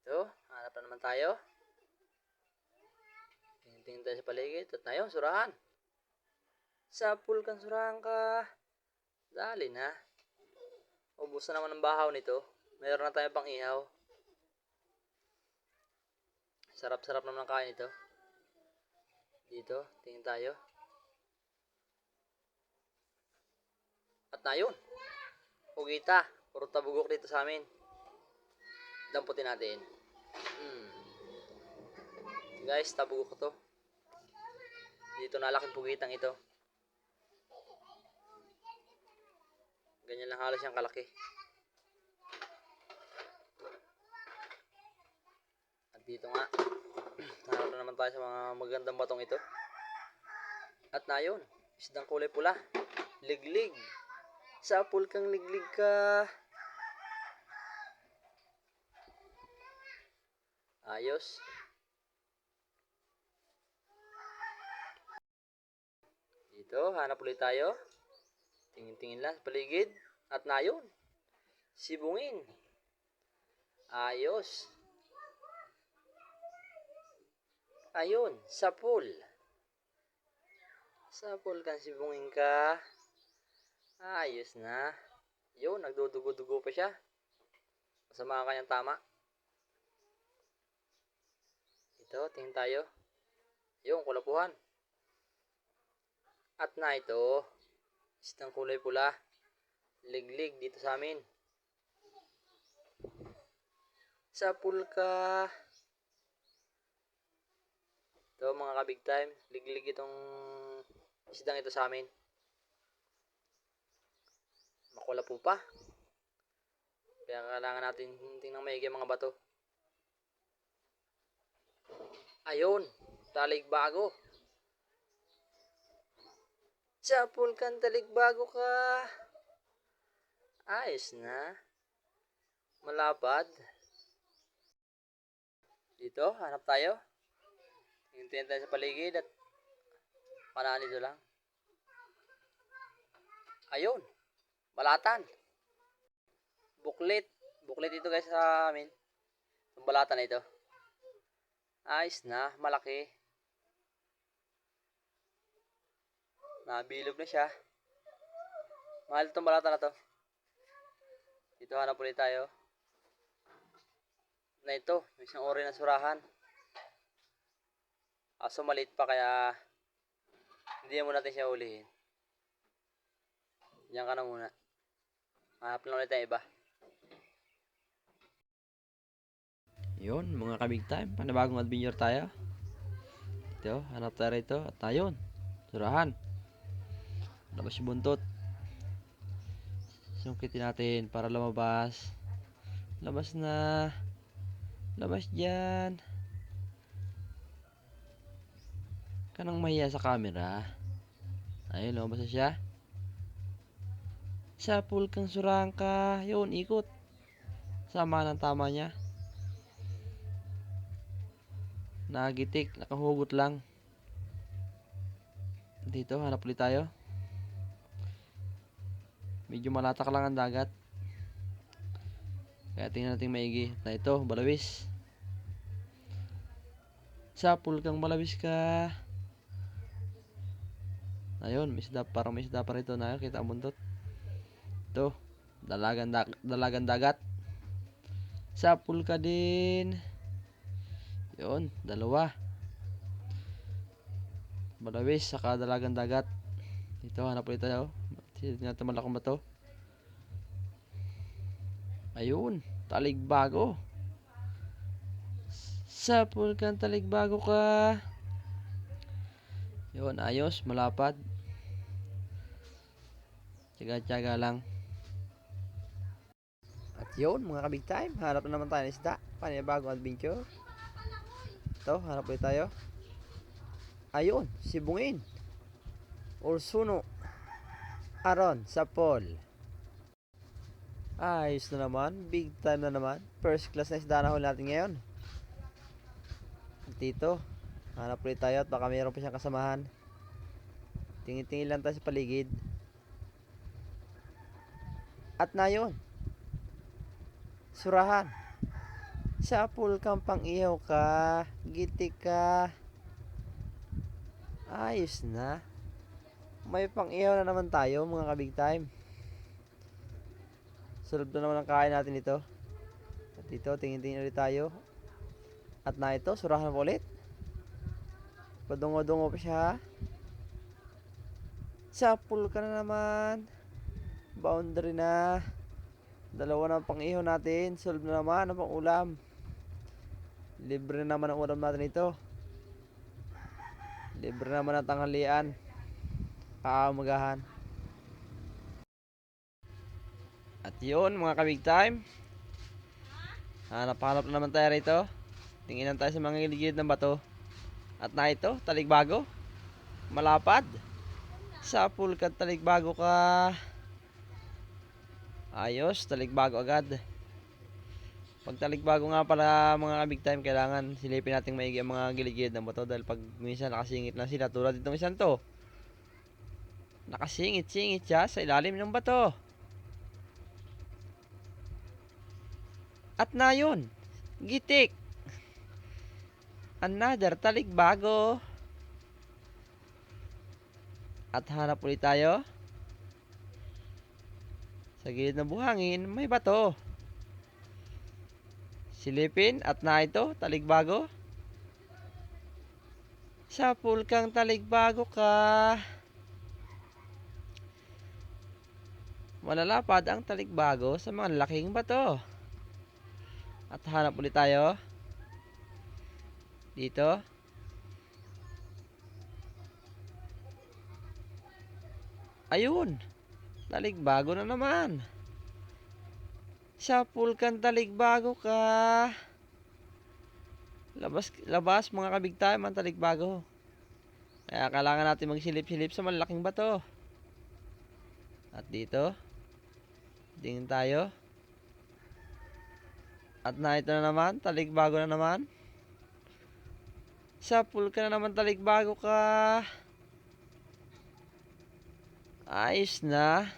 Ito, hanap na naman tayo. Tingin tayo sa paligid. At na yun, surahan. Sapul kang surahan ka. Dali na. Ubus na naman ng bahaw nito. Mayroon na tayo pang ihaw. Sarap-sarap naman ang kain ito. Dito, tingin tayo. At na yun. Pugita. Puro tabugok dito sa amin. Damputin natin. Guys, tabugok ko to. Dito nalaking pugitang ito. Ganyan lang halos yung kalaki. At dito nga, hanap na naman tayo sa mga magandang batong ito. At na yun, isdang kulay pula. Liglig. Sapul kang liglig ka. Ayos. Dito, hanap ulit tayo. Tingin-tingin lang sa paligid. At na yun, sibungin. Ayos. Ayun, sapul. Sapul kang sibungin ka. Ayos na. Yun, nagdudugo-dugo pa siya. Masama ang kanyang tama. Ito, tingin tayo. Yung kulapuhan. At na ito, isang kulay pula. Liglig dito sa amin. Sapul ka. Ito mga ka-big time. Liglig itong isdang ito sa amin. Makulapo pa. Kaya kailangan natin tingnan maigi mga bato. Ayun, taligbago. Sapul kang taligbago ka. Ayos na. Malapad. Dito, hanap tayo. Hintayin tayo sa paligid at panaan dito lang. Ayun, balatan. Buklit. Buklit ito guys sa amin. Yung balatan na ito. Ayos na, malaki. Nabilog na siya. Mahal itong balatan na to. Dito hanap ulit tayo. Na ito, yung isang ori na surahan. Aso maliit pa kaya hindi mo natin siya ulihin. Diyan ka na muna. Hanap lang ulit tayo iba. Yun, mga ka-big time. Panibagong adventure tayo. Ito, hanap tayo rito. At ayun, surahan. Labas yung buntot. Sungkitin natin para lumabas. Labas na. Labas dyan. Kanang mahiya sa camera. Ayun, lumabas na siya. Sapul kang surahan ka. Yun, ikot. Sama ng tama niya. Nagitik, nakahugot lang. Dito, hanap ulit tayo. Medyo malatak lang ang dagat. Kaya tingnan natin maigi. Na ito, balawis. Sapul kang balawis ka. Ayun, parang may isda pa rito na kita ang buntot. Ito, dalagan dagat. Sapul ka din. Yun, dalawa. Balawis, saka dalagan dagat. Ito, hanap ulit tayo. Tignan natin malakong ba to. Ayun, taligbago. Sapul kang taligbago ka. Yun, ayos, malapad. Tiyaga-tiyaga lang. At yun, mga ka-big time, hanap na naman tayo ng isda. Panibagong adventure. Ito, hanap ulit tayo. Ayun, sibungin. Ursuno. Aron, sapol. Ayos na naman, big time na naman. First class na isda na huli natin ngayon. Dito, hanap ulit tayo at baka mayroon pa siyang kasamahan. Tingin-tingin lang tayo sa paligid. At na yun, surahan. Sa pool kang pang-ihaw ka. Gitik ka. Ayos na. May pang-ihaw na naman tayo mga kabig time. Sunod na naman ang kain natin ito. At dito, tingin-tingin ulit tayo. At na ito, surahan mo ulit. Padungo-dungo pa siya. Sa pool ka na naman. Boundary na. Dalawa na ang pang-ihaw natin. Solve na naman ang pang-ulam. Libre na naman ang ulam natin ito. Libre na naman ang tanghalian. Kaamagahan. At yun mga kabig time. Hanap-hanap na naman tayo rito. Tinginan tayo sa mga gilid ng bato. At na ito, taligbago. Malapad. Sa pool ka, taligbago ka. Ayos, taligbago agad. Pag taligbago nga pala mga kabig time, kailangan silipin natin maigi ang mga gilid ng bato. Dahil pag minsan nakasingit lang sila, tulad itong isang to. Nakasingit-singit siya sa ilalim ng bato. At na yun, gitik. Another taligbago. At hanap ulit tayo. Sa gilid ng buhangin, may bato. Silipin at na ito, taligbago. Sa pool kang taligbago ka. Malalapad ang taligbago sa mga laking bato. At hanap ulit tayo. Dito. Ayun. Taligbago na naman. Sa pool kang taligbago ka. Labas mga kabig time ang taligbago. Kaya kailangan natin magsilip-silip sa malaking bato. At dito. Tingin tayo. At na ito na naman, taligbago na naman. Sa pool ka na naman, taligbago ka. Ayos na.